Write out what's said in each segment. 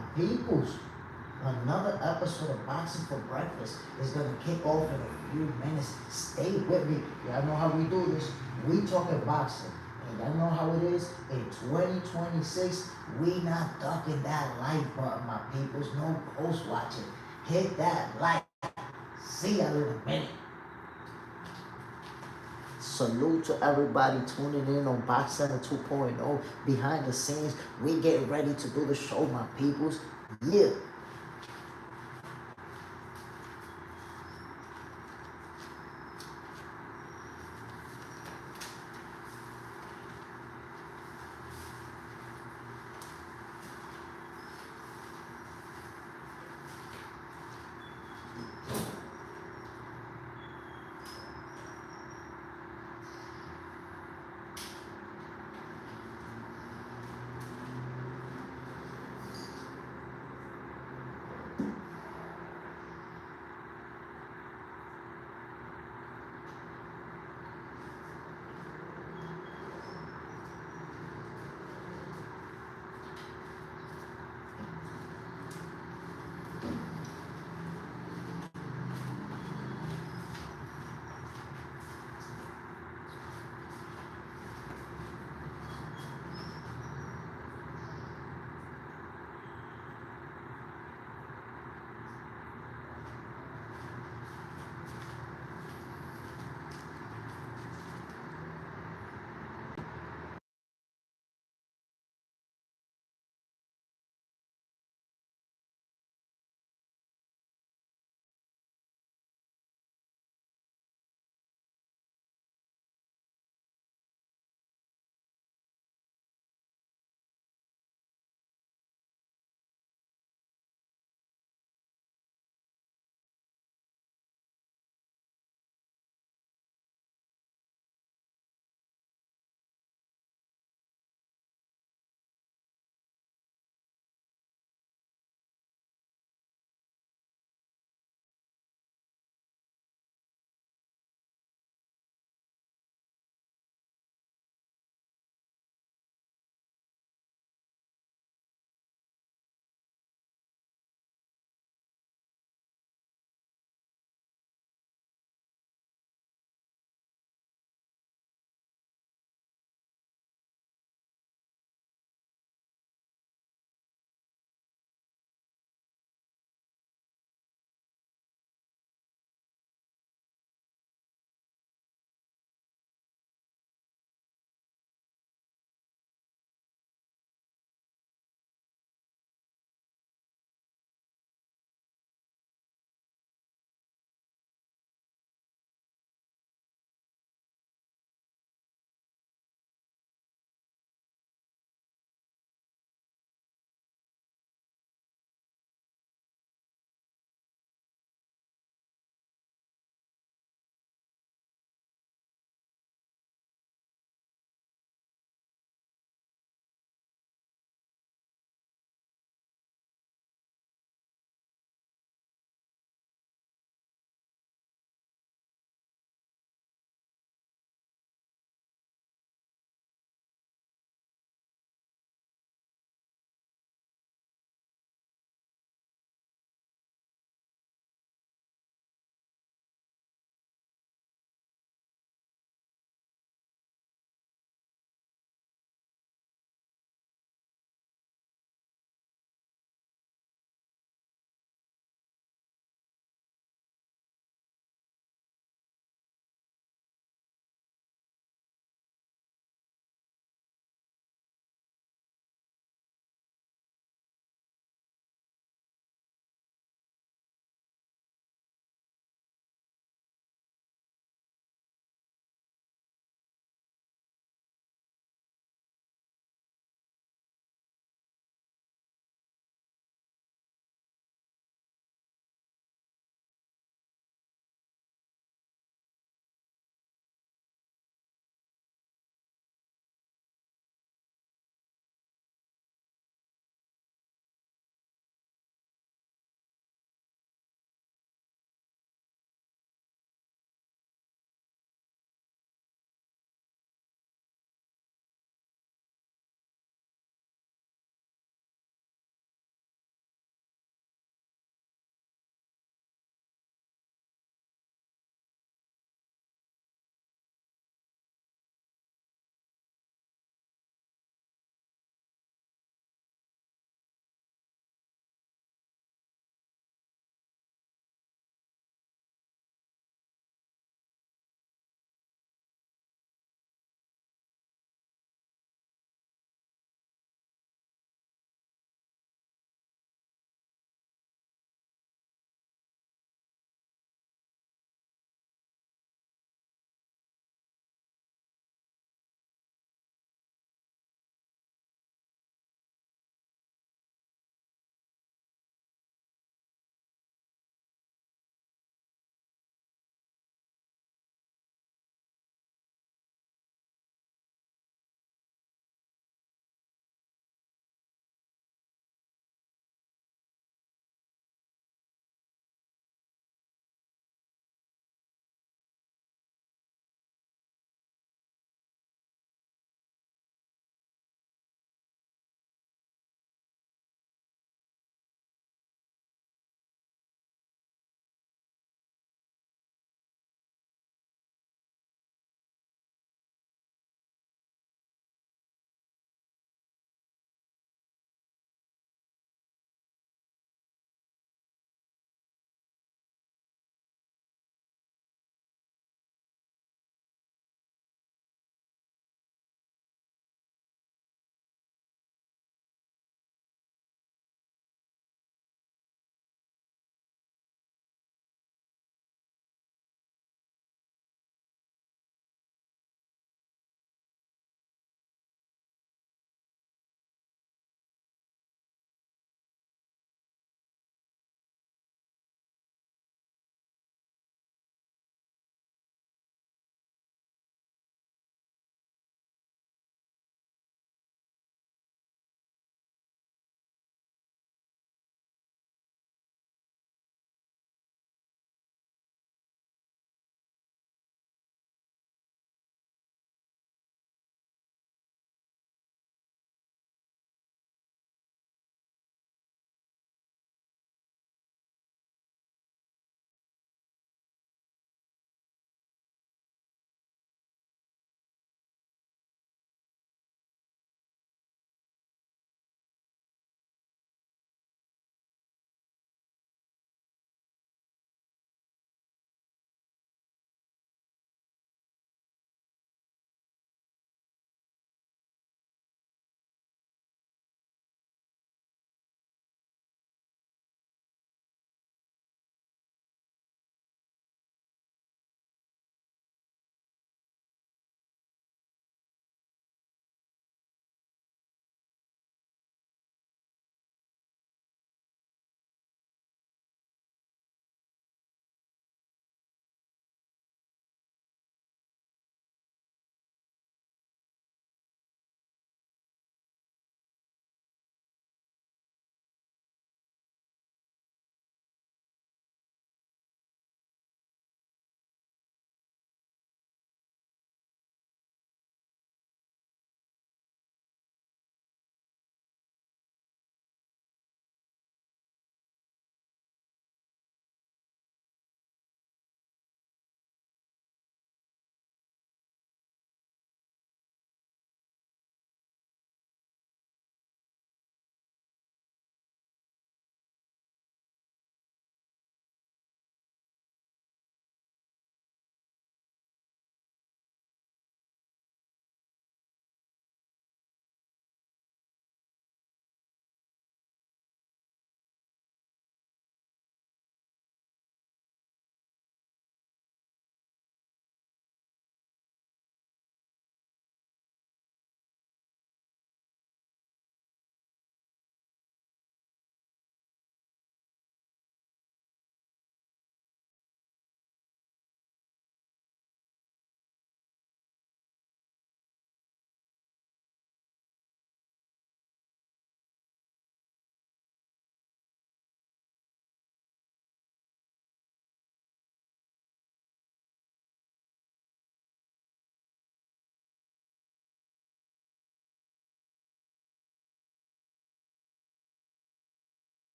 My peoples, another episode of Boxing for Breakfast is gonna kick off in a few minutes. Stay with me. Y'all know how we do this. We talking boxing. And y'all know how it is. In 2026, we not ducking that like button, my peoples. No post watching. Hit that like. See y'all in a minute. Salute to everybody tuning in on Box Center 2.0. Behind the scenes, we getting ready to do the show, my peoples. Yeah.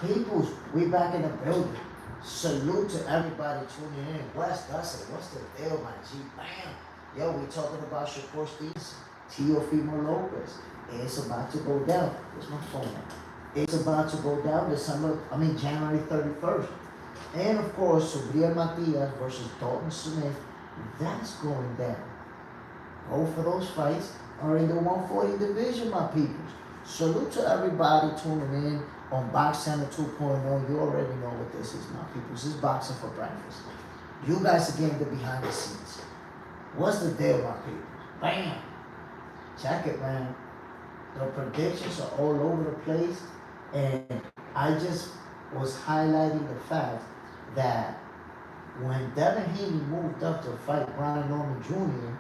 peoples, we back in the building. Salute to everybody tuning in. Wes Dustin, what's the deal, my G? Bam! Yo, we talking about Shakur Stevens, Teofimo Lopez. It's about to go down. Where's my phone at? It's about to go down January 31st. And of course, Subriel Matias versus Dalton Smith. That's going down. Both of those fights are in the 140 division, my peoples. Salute to everybody tuning in on Box Center 2.0. You already know what this is, my peoples. This is boxing for breakfast. You guys are getting the behind the scenes. What's the deal, my people? Bam! Check it, man. The predictions are all over the place. And I just was highlighting the fact that when Devin Haney moved up to fight Brian Norman Jr.,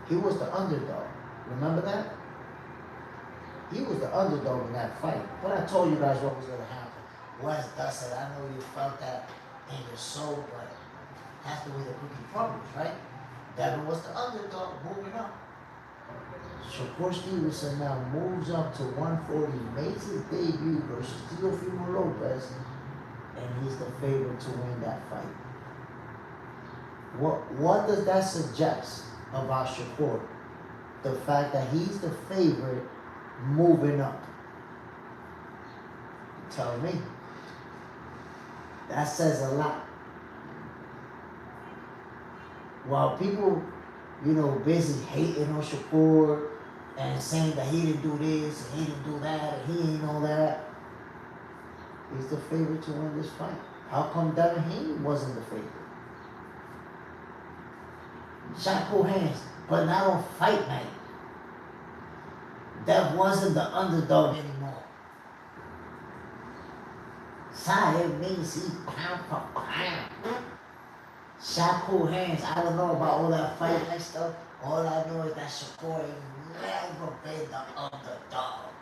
he was the underdog. Remember that? He was the underdog in that fight. But I told you guys what was going to happen. Wes Dustin, I know you felt that in your soul, but that's the way the cookie crumbles, right? Devin was the underdog moving up. Shakur Stevenson now moves up to 140, makes his debut versus Teofimo Lopez, and he's the favorite to win that fight. What does that suggest about Shakur? The fact that he's the favorite moving up. Tell me. That says a lot. While people, busy hating on Shakur and saying that he didn't do this, and he didn't do that, and he ain't all that, he's the favorite to win this fight. How come Devin Haney wasn't the favorite? Shakur hands, but not on fight night. That wasn't the underdog anymore. Sahib means he pound for pound. Shakur hands, I don't know about all that fight night stuff. All I know is that Shakur ain't never been the underdog.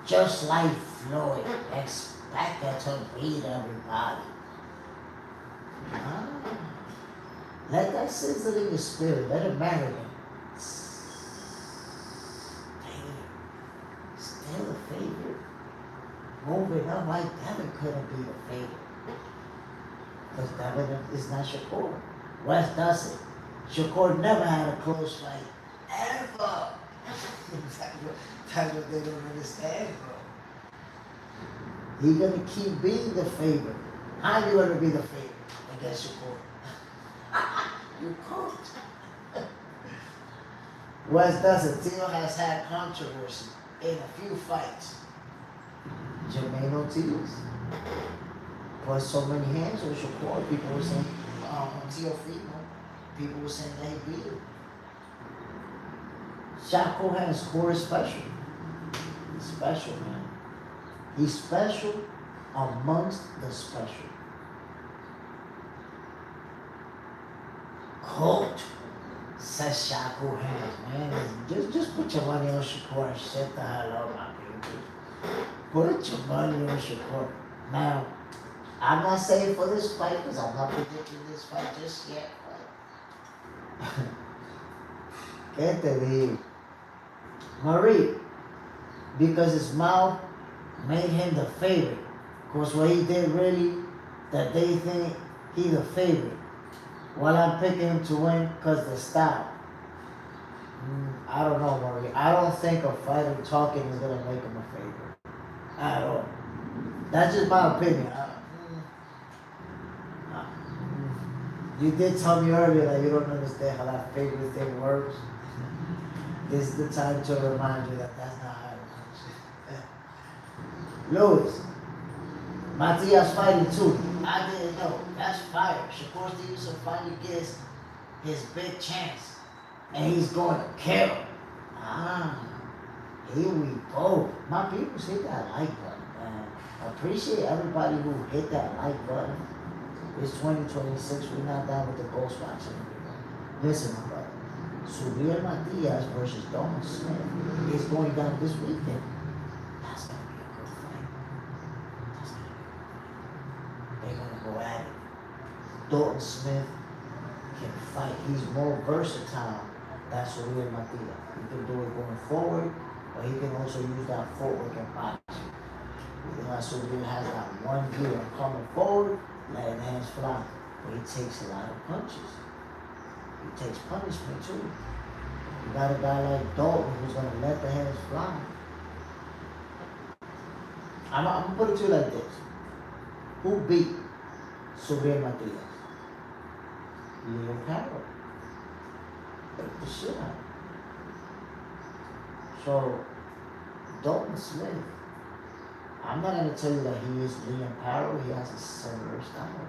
Just like Floyd, expected to beat everybody. Let that sizzle in your spirit. Let it marinate. Still a favorite. Moving up like Devin couldn't be a favorite. Because Devin is not Shakur. Wes Dustin. Shakur never had a close fight. Ever. That's what they don't understand, bro. He's gonna keep being the favorite. How you gonna be the favorite against Shakur? You can't. Wes Dustin still has had controversy in a few fights. Jermaine Ortiz put so many hands on Shakur. People were saying, Teofimo, people were saying that he beat him. Shakur has score is special. He's special, man. He's special amongst the special. Coach says Shakur hands, man. Just put your money on Shakur and shut the hell up, my people. Put your money on Shakur. Now, I'm not saying for this fight because I'm not predicting this fight just yet. Can't believe Marie, because his mouth made him the favorite. Because what he did really, that they think he the favorite. Well, I'm picking him to win because the style. I don't know, Marie. I don't think a fighter talking is going to make him a favorite. At all. That's just my opinion. You did tell me earlier that you don't understand how that favorite thing works. This is the time to remind you that that's not how it works. Louis, Matias fighting too. I didn't know. That's fire. Shakur Stevenson finally gets his big chance. And he's going to kill. Here we go. My people hit that like button, man. I appreciate everybody who hit that like button. It's 2026. We're not done with the ghost watching. Listen, my brother. Subriel Matias versus Dalton Smith is going down this weekend. That's going to be a good fight. That's going to be a good fight. They're going to go at it. Dalton Smith can fight. He's more versatile than Subriel Matias. He can do it going forward, but he can also use that footwork and boxing. Suriel has that one view of coming forward, letting the hands fly. But he takes a lot of punches. He takes punishment too. You got a guy like Dalton who's gonna let the hands fly. I'm gonna put it to you like this. Who beat Suriel Matias? Liam Paro. Beat the shit out. So, Dalton Smith, I'm not gonna tell you that he is Liam Paro. He has a similar style.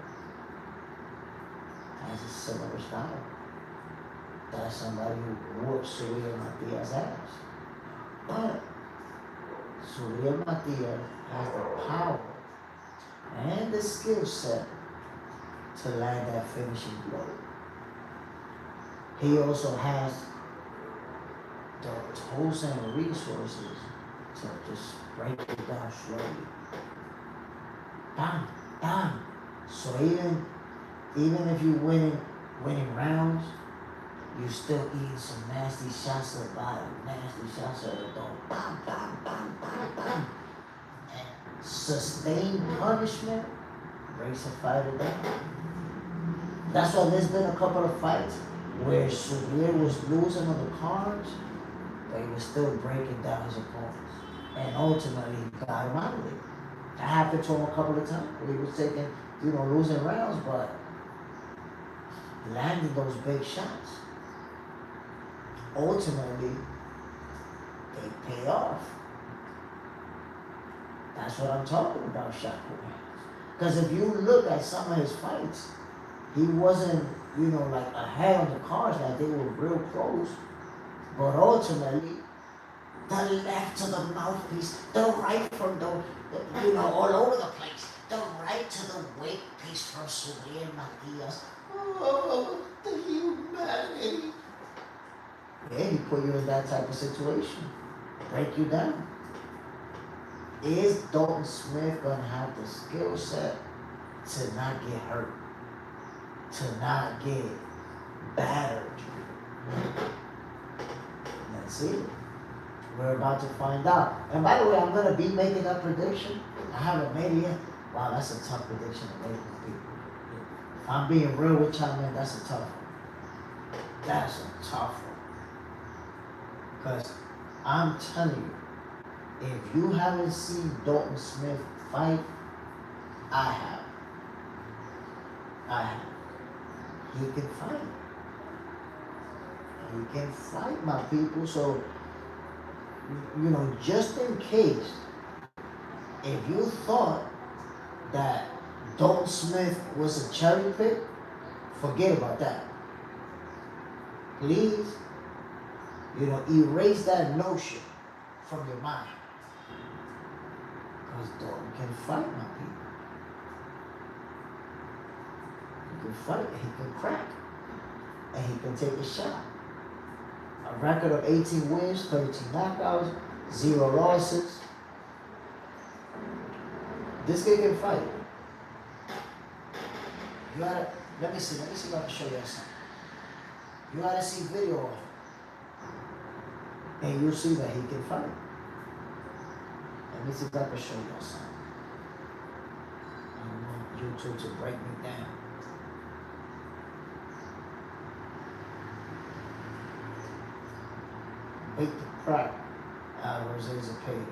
That's somebody who whooped Suriel Matias' ass. But Suriel Matias has the power and the skill set to land that finishing blow. He also has the tools and resources to just break it down slowly. Bam, bam. So even if you winning rounds, you still eating some nasty shots to the body, nasty shots to the dome. Bam, bam, bam, bam, bam. And sustained punishment breaks a fighter down. That's why there's been a couple of fights where Suriel was losing on the cards, but he was still breaking down his opponents. And ultimately, he got him out of it. That happened to him a couple of times where he was taking, losing rounds, but landing those big shots. Ultimately, they pay off. That's what I'm talking about, Shakur. Because if you look at some of his fights, he wasn't, like ahead on the cards, like they were real close. But ultimately, the left to the mouthpiece, the right from the all over the place, the right to the weight piece from Suriel Matias. Oh, the humanity. Yeah, he put you in that type of situation, break you down. Is Dalton Smith going to have the skill set to not get hurt, to not get battered? Let's see. We're about to find out. And by the way, I'm going to be making that prediction. I haven't made it yet. Wow, that's a tough prediction to make with people. If I'm being real with y'all, man, that's a tough one. That's a tough one. Because I'm telling you, if you haven't seen Dalton Smith fight, I have. He can fight. He can fight, my people. So, just in case, if you thought that Dalton Smith was a cherry pick, forget about that. Please, erase that notion from your mind. Because Dalton can fight, my people. He can fight, he can crack, and he can take a shot. A record of 18 wins, 13 knockouts, 0 losses. This kid can fight. Let me see if I can show you something. You gotta see video of him. And you'll see that he can fight. Let me see if I can show you something. I don't want YouTube to break me down. Beat the crap out of Jose Zepeda.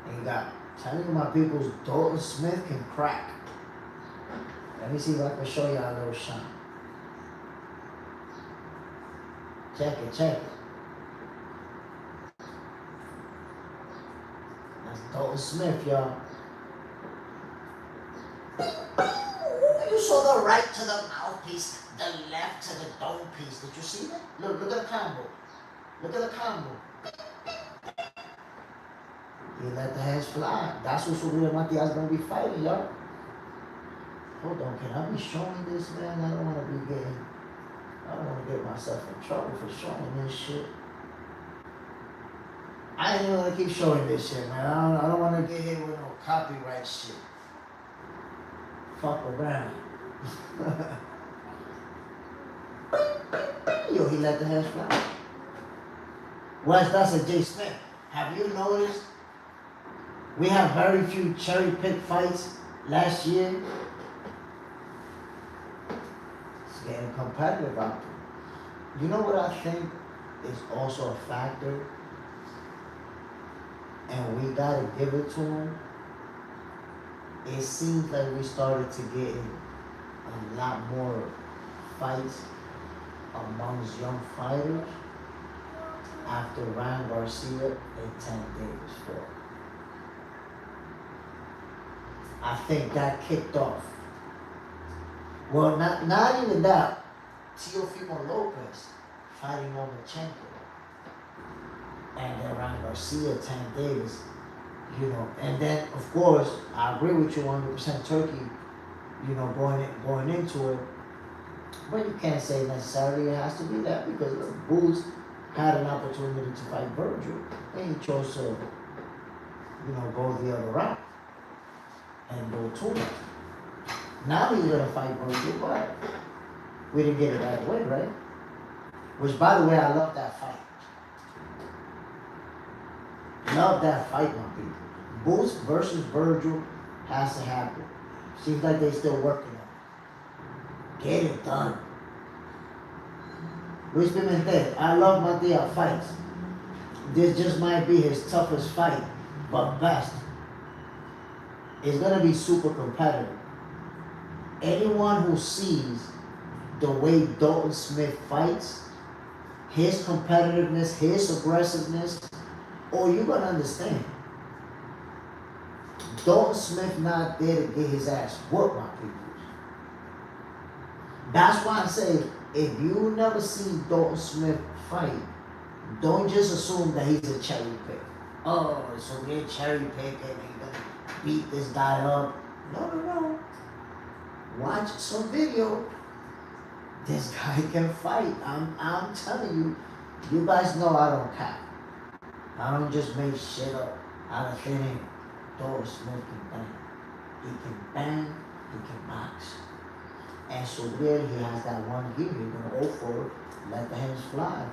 And you got, telling you my people's Dalton Smith can crack. Let me see if I can show you a little shot. Check it. That's Dalton Smith, y'all. You saw the right to the mouthpiece, the left to the dome piece. Did you see that? Look at the combo. He let the hands fly. That's what Suriel Matias is going to be fighting, y'all. Hold on, can I be showing this, man? I don't want to get myself in trouble for showing this shit. I ain't even gonna keep showing this shit, man. I don't want to get hit with no copyright shit. Fuck around. Yo, he let the hands fly. That's a J. Smith. Have you noticed we have very few cherry pick fights last year? It's getting competitive out there. You know what I think is also a factor, and we gotta give it to them? It seems like we started to get in a lot more fights amongst young fighters after Ryan Garcia and Tank Davis fought. I think that kicked off. Well, not even that. Teofimo Lopez fighting Lomachenko. And then Ryan Garcia, Tank Davis, and then of course I agree with you 100% Turkey, going into it. But you can't say necessarily it has to be that, because look, Boots had an opportunity to fight Virgil and he chose to, go the other route and go to it. Now he's gonna fight Virgil, but we didn't get it right away, right? Which, by the way, I love that fight. Love that fight, my people. Boots versus Virgil has to happen. Seems like they're still working on it. Get it done. Luis Pimentel, I love Matia fights. This just might be his toughest fight, but best. It's gonna be super competitive. Anyone who sees the way Dalton Smith fights, his competitiveness, his aggressiveness, you're gonna understand. Dalton Smith not there to get his ass whooped, my people. That's why I say, if you never see Dalton Smith fight, don't just assume that he's a cherry pick. Oh, so they're cherry picking and they're gonna beat this guy up. No. Watch some video. This guy can fight. I'm telling you. You guys know I don't cap. I don't just make shit up out of thin air. Dalton Smith can bang. He can bang, he can box. And so really he has that one gear. He's gonna go for it, let the hands fly.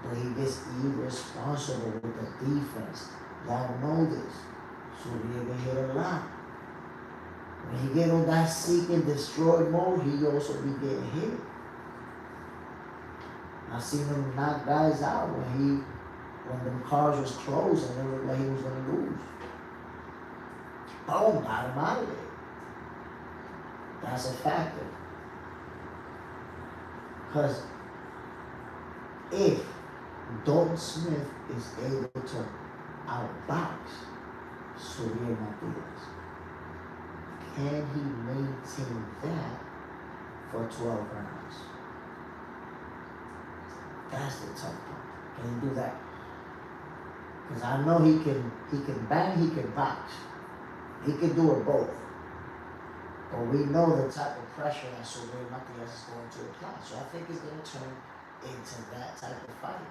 But he gets irresponsible with the defense. Y'all know this. So we're gonna hit a lot. When he get on that seek and destroy mode, he also be getting hit. I seen him knock guys out when the cars was closed and it looked like he was gonna lose. Boom, got him out of there. That's a factor. Because if Dalton Smith is able to outbox Surya Matias, can he maintain that for 12 rounds? That's the tough part. Can he do that? Because I know he can bang, he can box. He can do it both. But we know the type of pressure that Surya Matias is going to apply. So I think it's going to turn into that type of fight.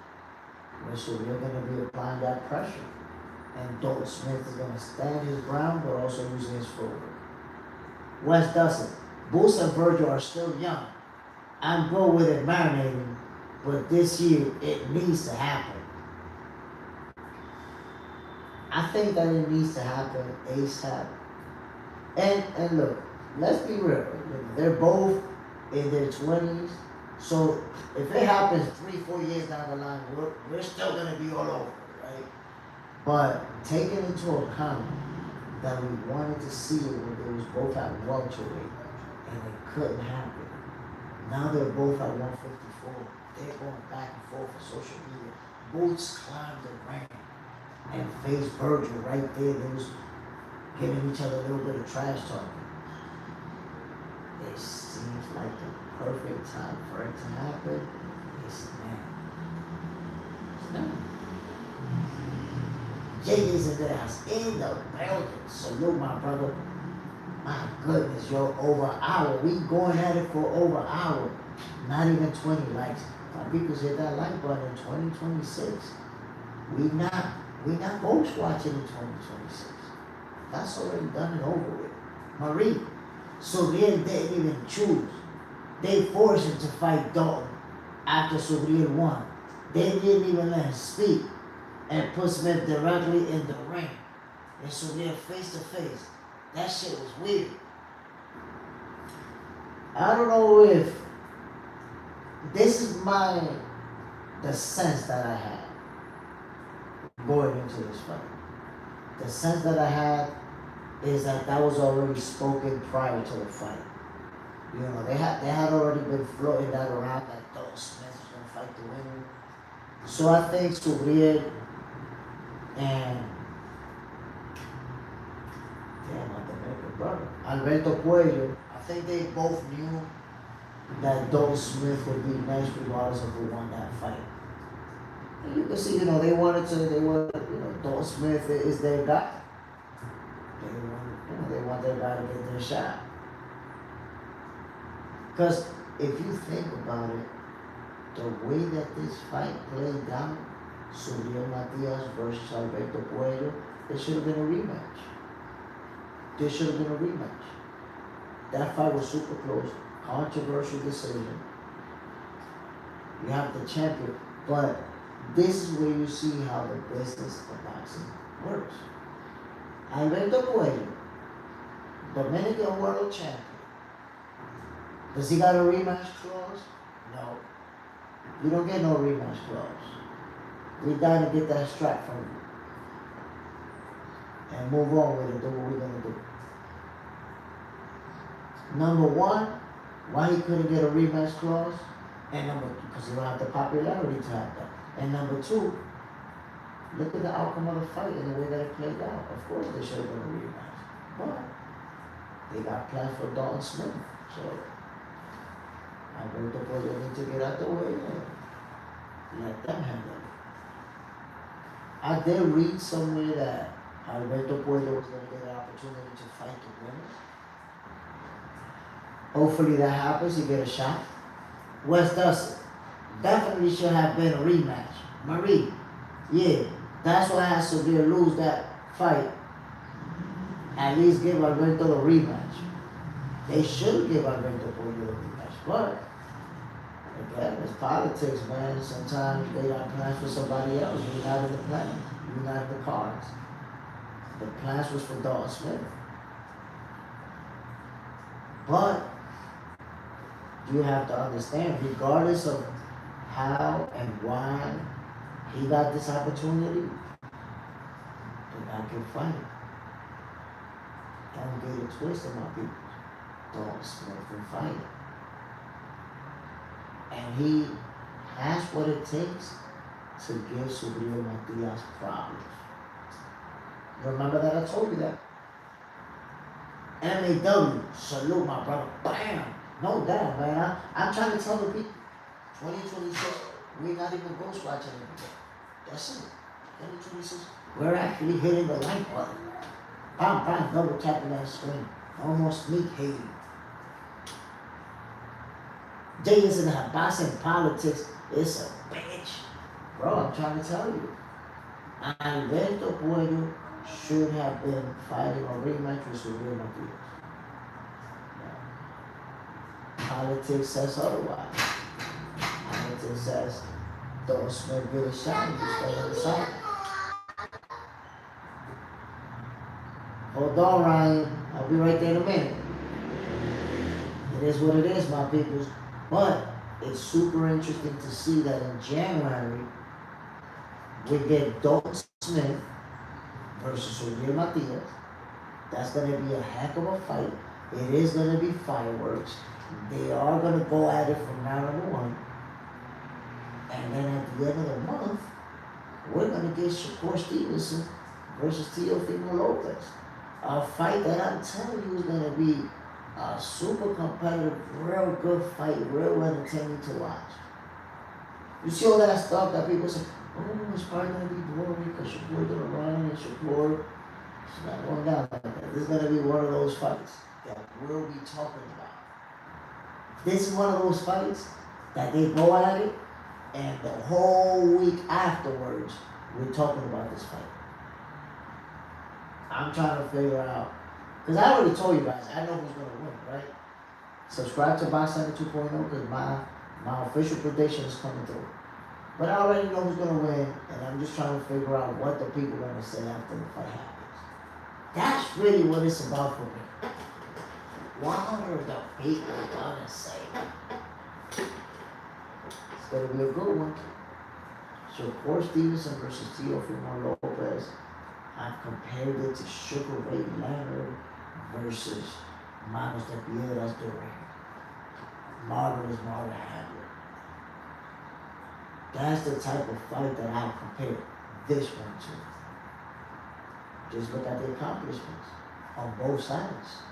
Where Surya going to be applying that pressure. And Dalton Smith is going to stand his ground, but also using his footwork. Wes Dustin, Boots and Virgil are still young. I'm good with it marinating, but this year it needs to happen. I think that it needs to happen ASAP. And look, let's be real. They're both in their 20s. So if it happens 3-4 years down the line, we're still going to be all over, right? But taking into account that we wanted to see it when they was both at welterweight and it couldn't happen. Now they're both at 154. They're going back and forth on social media. Boots climbed the ramp and faced Virgil right there. They was giving each other a little bit of trash talking. It seems like the perfect time for it to happen. It's now. JD's in the house, in the building. Salute, my brother. My goodness, yo, over an hour. We going at it for over an hour. Not even 20 likes. My people hit that like button in 2026. We not ghost watching in 2026. That's already done and over with. Marie. So they didn't even choose. They forced him to fight Dalton after Surreal won. They didn't even let him speak. and put Smith directly in the ring. And so they're face to face. That shit was weird. I don't know if this is the sense that I had going into this fight. The sense that I had is that was already spoken prior to the fight. You know, they had already been floating that around that Dalton Smith was gonna fight the winner. So I think Subriel and my Dominican brother, Alberto Puello, I think they both knew that Dalton Smith would be next regardless of who won that fight. And you can see, you know, Dalton Smith is their guy. They want their guy to get their shot. Because if you think about it, the way that this fight played out, Subriel Matias versus Alberto Puello, it should have been a rematch. That fight was super close, controversial decision. You have the champion, but this is where you see how the business of boxing works. Alberto Puello, Dominican world champion. Does he got a rematch clause? No. You don't get no rematch clause. We down to get that strap from you. And move on with it, do what we're gonna do. Number one, why he couldn't get a rematch clause? And because he don't have the popularity to have that. And number two, look at the outcome of the fight and the way that it played out. Of course they should have been a rematch. But they got plans for Dalton Smith. So Alberto Puello need to get out the way and let them handle it. I did read somewhere that Alberto Puello was going to get an opportunity to fight the winner. Hopefully that happens, he get a shot. Wes Dustin definitely should have been a rematch. Marie, yeah, that's why I had Subriel lose that fight. At least give Alberto a rematch. They should give Alberto Puello a rematch, but again, it's politics, man. Sometimes they got plans for somebody else. You're not in the plan. You're not in the cards. The plans was for Dalton Smith. But you have to understand, regardless of how and why he got this opportunity, the guy can fight. Don't get it twisted, my people. Dalton Smith can fight. And he has what it takes to give Subriel Matias problems. Remember that I told you that? MAW, salute my brother. Bam! No doubt, man. I'm trying to tell the people, 2026, we're not even ghost watching anymore. That's it. 2026, we're actually hitting the like button. Bam, bam, double tapping that screen. Almost sneak hating. Jay is in the boxing politics. It's a bitch. Bro, I'm trying to tell you. Alberto Puello should have been fighting a rematch with Subriel Matias. Politics says otherwise. Politics says, Dalton Smith get a shot and you stay on the side. Hold on, Ryan. I'll be right there in a minute. It is what it is, my peoples. But it's super interesting to see that in January, we get Dalton Smith versus Subriel Matias. That's going to be a heck of a fight. It is going to be fireworks. They are going to go at it from round number one. And then at the end of the month, we're going to get Shakur Stevenson versus Teofimo Lopez. A fight that I'm telling you is going to be a super competitive, real good fight, real entertaining to watch. You see all that stuff that people say, oh, it's probably going to be boring because Shakur's going to run and Shakur. It's not going down like that. This is going to be one of those fights that we'll be talking about. This is one of those fights that they go at it, and the whole week afterwards, we're talking about this fight. I'm trying to figure out, because I already told you guys, I know who's going to win, right? Subscribe to Box Center 2.0 because my official prediction is coming through. But I already know who's gonna win, and I'm just trying to figure out what the people are gonna say after the fight happens. That's really what it's about for me. What are the people gonna say? It's gonna be a good one. Shakur Stevenson versus Teofimo Lopez. I've compared it to Sugar Ray Leonard versus Manos de Piedras Duran. Marvin is Marvin Hagler. That's the type of fight that I compare this one to. Just look at the accomplishments on both sides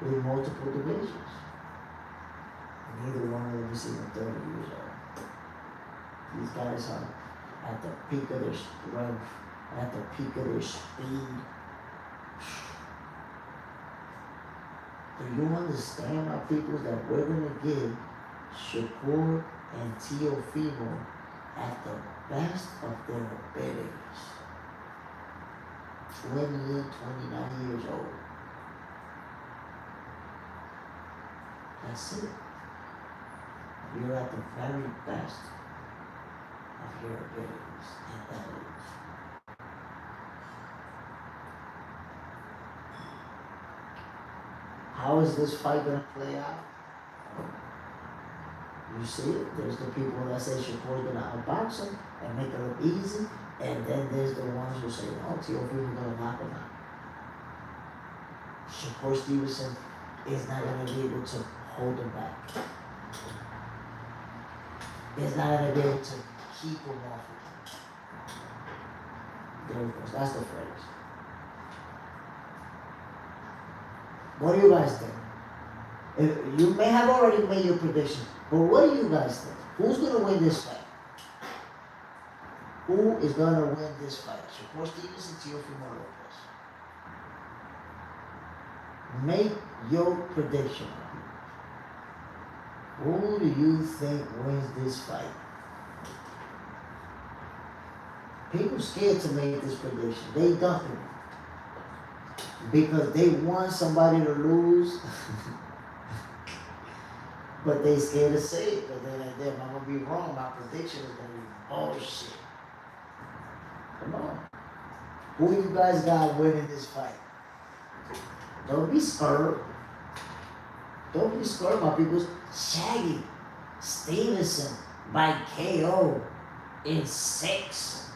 with multiple divisions. Neither one of them is even 30 years old. These guys are at the peak of their strength, at the peak of their speed. Do you understand, my people, that we're going to give Shakur and Teofimo at the best of their abilities? 28, 29 years old. That's it. You're at the very best of your abilities at that age. How is this fight going to play out? You see it. There's the people that say Shakur's going to outbox him and make it look easy. And then there's the ones who say, no, Teofimo's going to knock him out. Shakur Stevenson is not going to be able to hold him back. Is not going to be able to keep him off of him. There it goes. That's the phrase. What do you guys think? You may have already made your prediction, but what do you guys think? Who's going to win this fight? Who is going to win this fight? Shakur Stevenson, Teofimo Lopez. Make your prediction. Who do you think wins this fight? People scared to make this prediction. They dumping it. Because they want somebody to lose. But they scared to say it. Because they're like, damn, I'm going to be wrong. My prediction is going to be bullshit. Come on. Who you guys got winning this fight? Don't be scared. Don't be scared, my people. Shaggy Stevenson by KO in 6.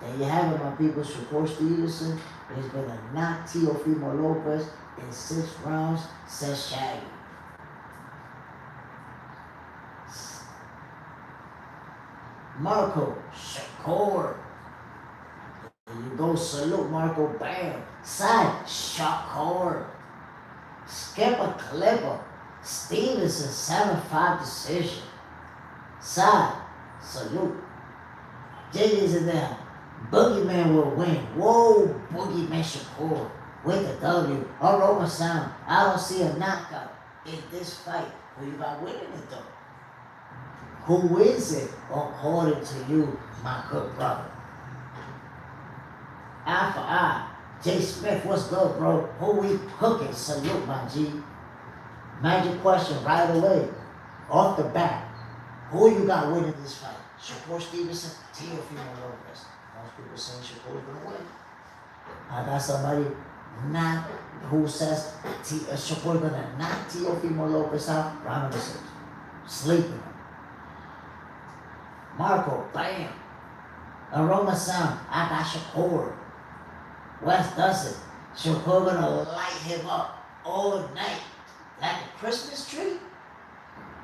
There you have it, my people. Shakur Stevenson is going to knock Teofimo Lopez in 6 rounds, says Shaggy. Marco Shakur. There you go, salute Marco, bam. Side, Shakur. Skipper Clipper. Stevenson, 7-5 decision. Side, salute. Jiggy's in there. Boogeyman will win. Whoa, Boogeyman Shakur with the W. Aroma Sound. I don't see a knockout in this fight. Who you got winning it though? Who is it according to you, my good brother? Eye for eye. Jay Smith, what's good, bro? Who we cooking? Salute, my G. Magic question right away. Off the bat. Who you got winning this fight? Shakur Stevenson, Teofimo Lopez. Most people saying Shakur's gonna win. I got somebody not who says Shakur's gonna knock Teofimo Lopez out. Round number 6. Sleeping. Marco, bam. Aroma Sound, I got Shakur. West does it. Shakur gonna light him up all night like a Christmas tree.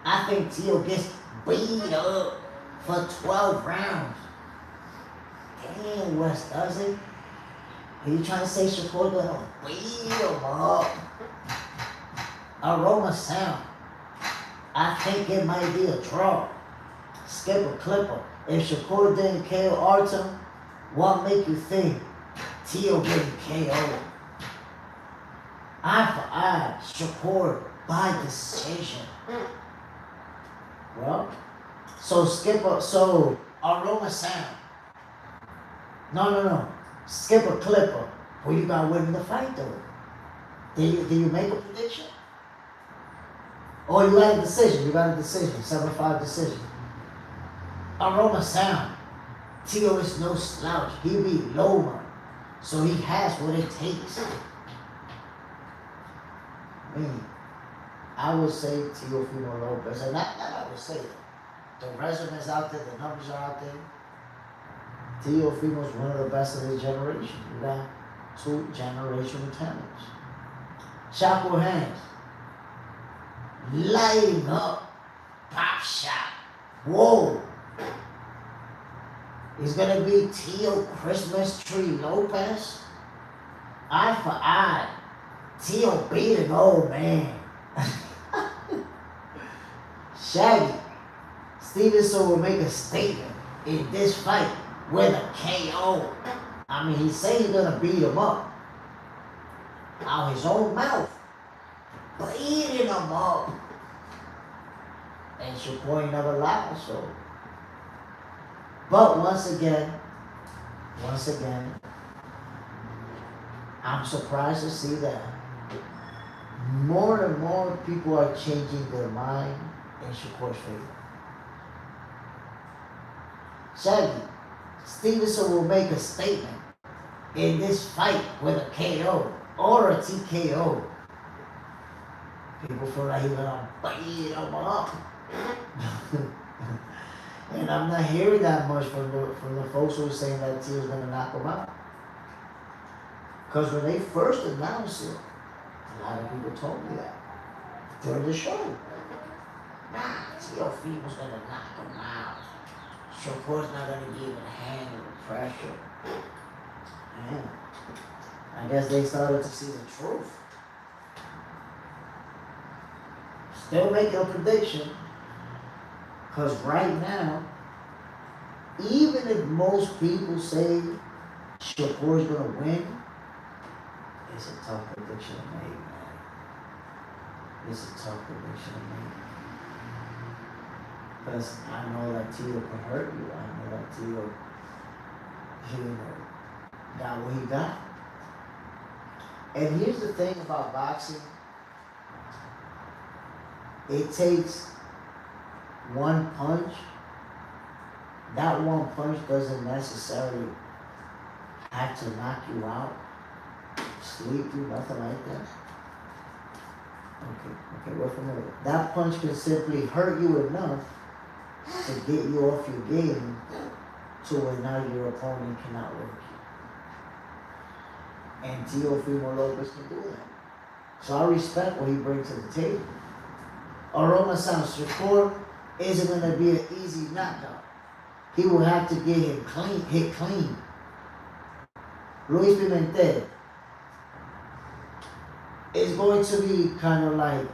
I think Teo gets beat up for 12 rounds. Damn, West does it. Are you trying to say Shakur gonna beat him up? Aroma Sound, I think it might be a draw. Skipper Clipper, if Shakur didn't KO Artem, what make you think Teo getting KO? Eye for eye, Shakur by decision. Well, so Aroma Sound. No. Skipper Clipper, who you got winning the fight though? Did you make a prediction? Or you got a decision? You got a decision, 7-5 decision. Aroma Sound. Tio is no slouch. He be lower. So he has what it takes. I mean, I would say Teofimo Lopez, and not I would say it. The resumes out there, the numbers are out there. Teofimo's one of the best of his generation. You got two generational talents. Chapo Hands, lighting up, pop shot. Whoa. It's gonna be Tio Christmas Tree Lopez. Eye for eye. Tio beat an old man. Shaggy. Stevenson will make a statement in this fight with a KO. I mean, he say he's gonna beat him up out his own mouth, beating him up. And Shakur never lied, so. But once again, I'm surprised to see that more and more people are changing their mind in Shakur's favor. Shaggy, Stevenson will make a statement in this fight with a KO or a TKO. People feel like he's gonna beat him up. And I'm not hearing that much from the folks who are saying that Tio's gonna knock him out. Because when they first announced it, a lot of people told me that during the show. Nah, Teofimo's gonna knock him out. Shakur's not gonna be able to handle the pressure. Man, I guess they started to see the truth. Still making a prediction. Because right now, even if most people say Shakur's gonna win, it's a tough prediction to make, man. It's a tough prediction to make. Because I know that Tio can hurt you. I know that Tio, got what he got. And here's the thing about boxing. It takes one punch. That one punch doesn't necessarily have to knock you out, sleep you, nothing like that. Okay, we're familiar. That punch can simply hurt you enough to get you off your game to where now your opponent cannot work you. And Teofimo Lopez can do that. So I respect what he brings to the table. Aroma Sounds Shakur isn't going to be an easy knockout. He will have to get him hit clean. Luis Pimentel is going to be kind of like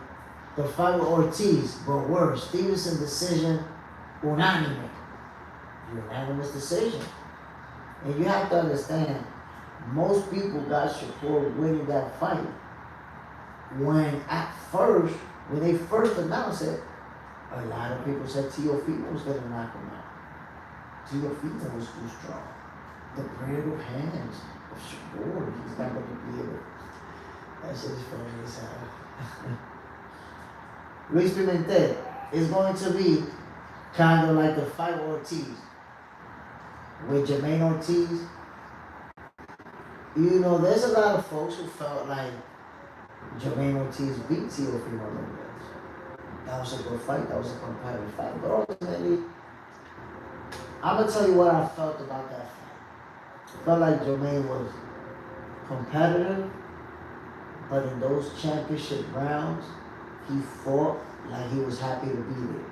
the fight with Ortiz, but worse. Stevenson decision, unanimous decision. And you have to understand, most people got Shakur winning that fight when they first announced it, a lot of people said Teofimo was going to knock him out. Teofimo was too strong. The brittle hands of Shakur, he's not going to be able. That shit is funny as hell. Luis Pimentel is going to be kind of like the fight with Ortiz. With Jermaine Ortiz, there's a lot of folks who felt like Jermaine Ortiz beat Teofimo Lopez. That was a good fight. That was a competitive fight. But ultimately, I'm going to tell you what I felt about that fight. I felt like Jermaine was competitive, but in those championship rounds, he fought like he was happy to be there.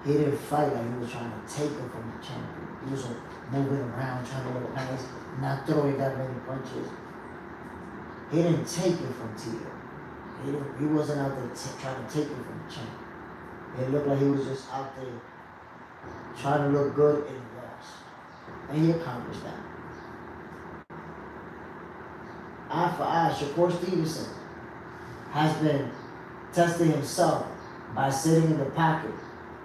He didn't fight like he was trying to take it from the champion. He was moving around, trying to look nice, not throwing that many punches. He didn't take it from Tio. He wasn't out there trying to take it from the champion. It looked like he was just out there trying to look good and lost. And he accomplished that. Eye for eye, Shakur Stevenson has been testing himself by sitting in the pocket.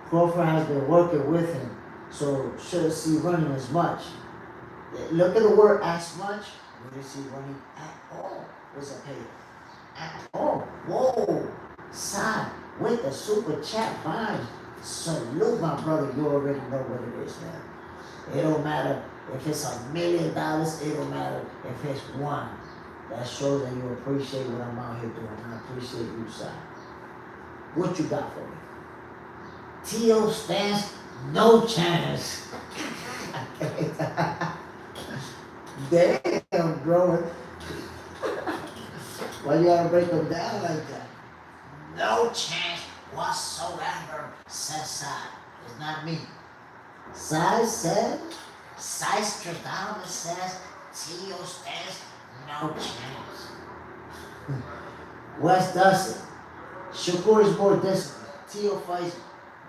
Crawford has been working with him, so shouldn't see running as much. Look at the word as much. We didn't see running at all. Was a payoff. At all. Whoa. Side with the super chat vibes. Salute, my brother. You already know what it is, man. It don't matter if it's $1 million. It don't matter if it's one. That shows that you appreciate what I'm out here doing. I appreciate you, son. What you got for me? T.O. stands no chance. Damn, bro. Why you gotta break them down like that? No chance whatsoever, says Sai. It's not me. Sai said, Sai Stradamus says, T.O. stands no chance. Wes does it. Shakur is more disciplined. T.O. fights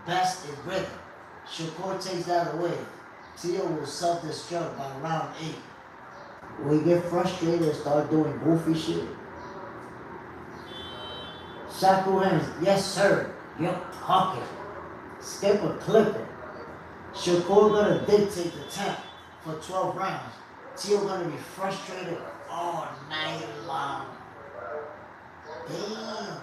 best in rhythm. Shakur takes that away. T.O. will self-destruct by round 8. When you get frustrated and start doing goofy shit. Shakur hands, yes sir, you're talking. Skip or clip it. Shakur gonna dictate the temp for 12 rounds. T.O. gonna be frustrated all night long. Damn.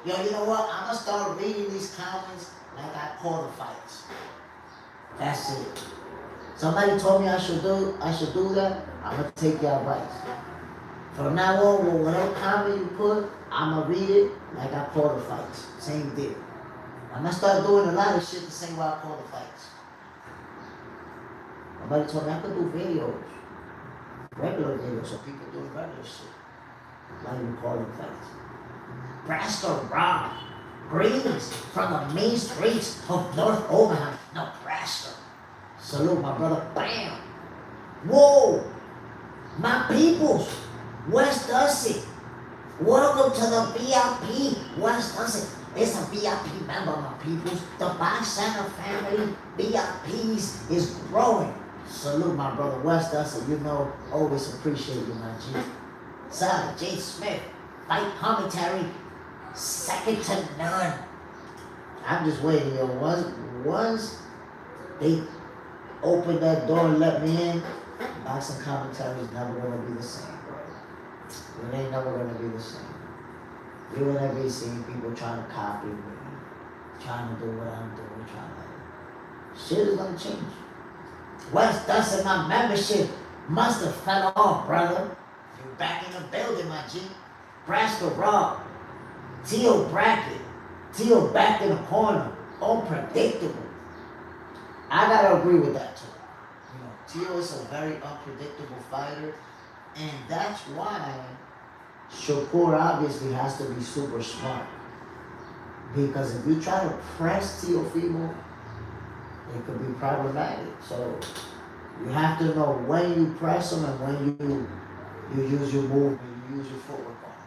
Yo, you know what? I'm gonna start reading these comments like I call the fights. That's it. Somebody told me I should do that. I'm gonna take your advice. From now on, whatever comment you put, I'm gonna read it like I call the fights. Same deal. I'm gonna start doing a lot of shit the same way I call the fights. Somebody told me I could do videos, regular videos, of people doing regular shit. Like we call them fights. Nebraska Rob, greetings from the main streets of North Omaha, Nebraska. Salute, my brother. Bam. Whoa, my peoples. West Dusty. Welcome to the VIP. West Dusty. It's a VIP member, my peoples. The Box Center family VIPs is growing. Salute, my brother West Dusty. You know, always appreciate you, my G. Sir, J. Smith. Fight commentary. Second to none. I'm just waiting, yo. Once they open that door and let me in, boxing commentary is never gonna be the same, bro. It ain't never gonna be the same. You're gonna be seeing people trying to copy me, trying to do what I'm doing, shit is gonna change. West Dustin, my membership must have fell off, brother. You're back in the building, my G. Nebraska Raw. T.O. bracket. T.O. back in the corner. Unpredictable. I gotta agree with that too. You know, T.O. is a very unpredictable fighter, and that's why Shakur obviously has to be super smart. Because if you try to press Teofimo, it could be problematic. So you have to know when you press him and when you use your movement, you use your footwork on him.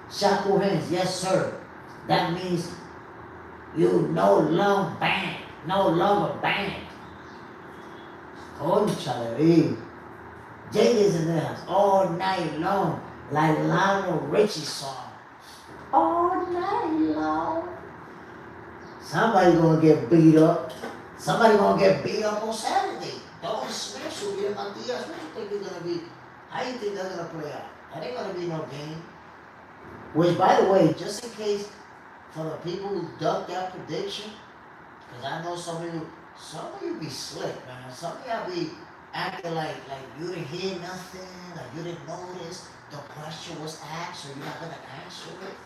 Shakur hands, yes sir. That means you no longer bang, no longer bang. Conchale, eh? Jade is in the house all night long, like Lionel Richie song. All night long. Somebody gonna get beat up. Somebody gonna get beat up on Saturday. Don't smash you, get my Diaz. What you think it's gonna be? How you think that's gonna play out? That ain't gonna be no game. Which, by the way, just in case for the people who ducked that prediction, because I know some of you be slick, man. Some of y'all be acting like you didn't hear nothing, like you didn't notice the question was asked, so you're not gonna answer it.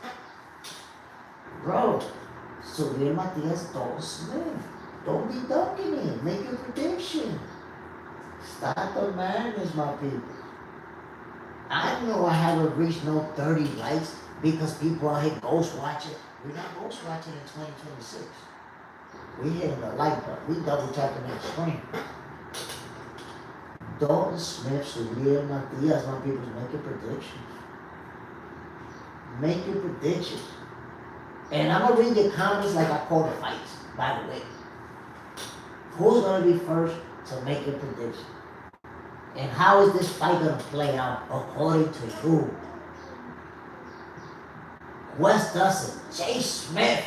Bro, Suriel Matias, don't Smith. Don't be ducking it. Make your prediction. Stop the madness, my people. I know I haven't reached no 30 likes because people are here ghost watching. We're not ghost watching in 2026. We hitting the like button. We double tapping that screen. Dalton Smith, Suriel Matias, my people, make your predictions. Make your predictions. And I'm going to read the comments like I call the fights, by the way. Who's going to be first to make a prediction? And how is this fight going to play out according to you? Wes Dustin, Jay Smith.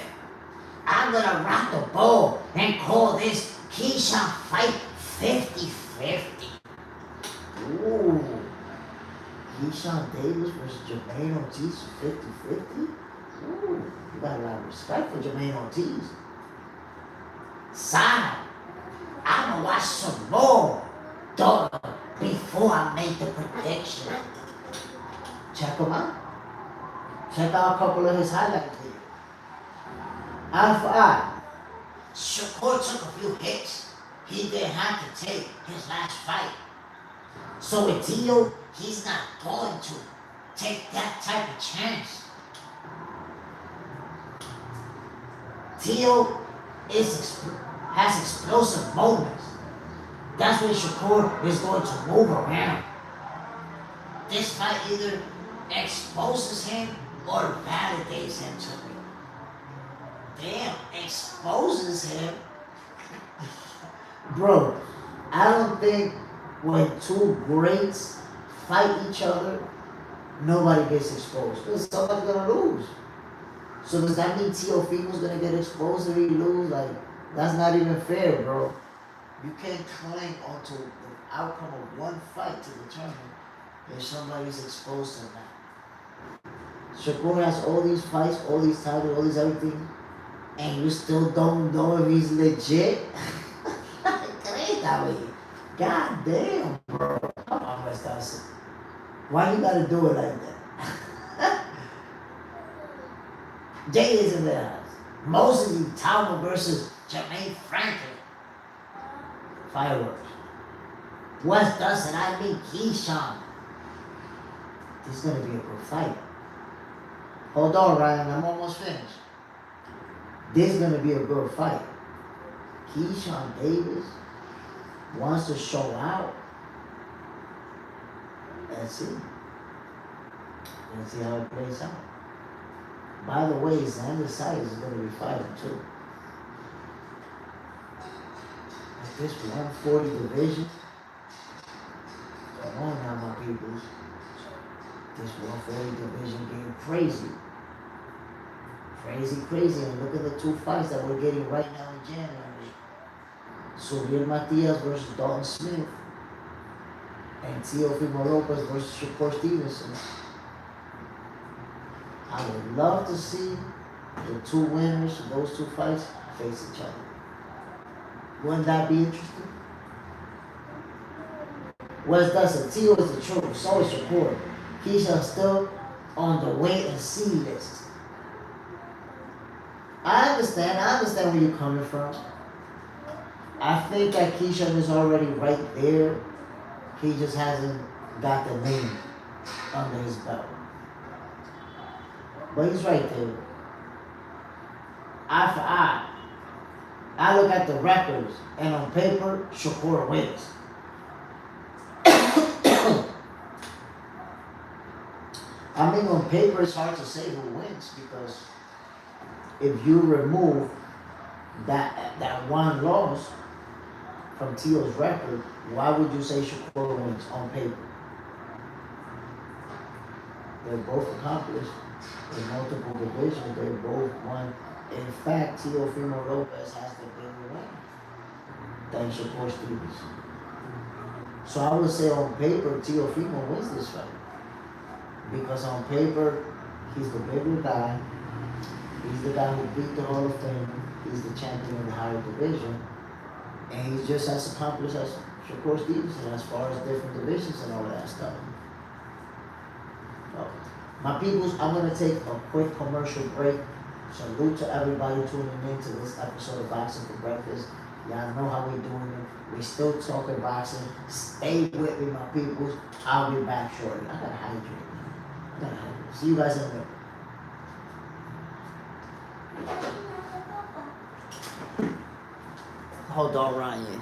I'm going to rock the ball and call this Keyshawn fight 50-50. Ooh. Keyshawn Davis versus Jermaine Ortiz 50-50? Ooh, you got a lot of respect for Jermaine Ortiz. Son, I'ma watch some more, dog, before I make the prediction. Check him out. Check out a couple of his highlight videos. Eye for eye. Shakur took a few hits. He didn't have to take his last fight. So with Tio, he's not going to take that type of chance. Tio has explosive moments. That's when Shakur is going to move around. This fight either exposes him or validates him to me. Damn, exposes him. Bro, I don't think when two greats fight each other, nobody gets exposed. Because somebody's gonna lose. So does that mean Teofimo's gonna get exposed if he lose? Like, that's not even fair, bro. You can't cling onto the outcome of one fight to determine if somebody's exposed or not. Shakur has all these fights, all these titles, all these everything, and you still don't know if he's legit? That way. God damn, bro. Come on, West Dawson. Why you gotta do it like that? Jay is in the house. Moses Talma versus Jermaine Franklin. Fireworks. West Dawson, I mean Keyshawn. This is gonna be a good fight. Hold on, Ryan. I'm almost finished. This is gonna be a good fight. Keyshawn Davis wants to show out. Let's see. Let's see how it plays out. By the way, Xander Sayers is going to be fighting too. At this 140 division, come on now, my peoples. This 140 division getting crazy. Crazy. And look at the two fights that we're getting right now in January. Suriel Matias versus Dalton Smith. And Teofimo Lopez versus Shakur Stevenson. I would love to see the two winners of those two fights face each other. Wouldn't that be interesting? Wes Dustin, Tio is the truth, so is Shakur. Keisha's still on the wait and see list. I understand where you're coming from. I think that Keyshawn is already right there. He just hasn't got the name under his belt. But he's right there. Eye for eye. I look at the records, and on paper, Shakur wins. I mean, on paper, it's hard to say who wins because if you remove that one loss from Tio's record, why would you say Shakur wins on paper? They're both accomplished in multiple divisions. They both won. In fact, Teofimo Lopez has the bigger win than Shakur Stevenson. So I would say on paper, Teofimo wins this fight. Because on paper, he's the bigger guy. He's the guy who beat the Hall of Fame. He's the champion of the higher division. And he's just as accomplished as Shakur Stevenson as far as different divisions and all that stuff. So, my peoples, I'm going to take a quick commercial break. Salute to everybody tuning in to this episode of Boxing for Breakfast. Y'all know how we doing it. We still talking boxing. Stay with me, my peoples. I'll be back shortly. I gotta hydrate. See you guys in a minute. Hold on, Ryan.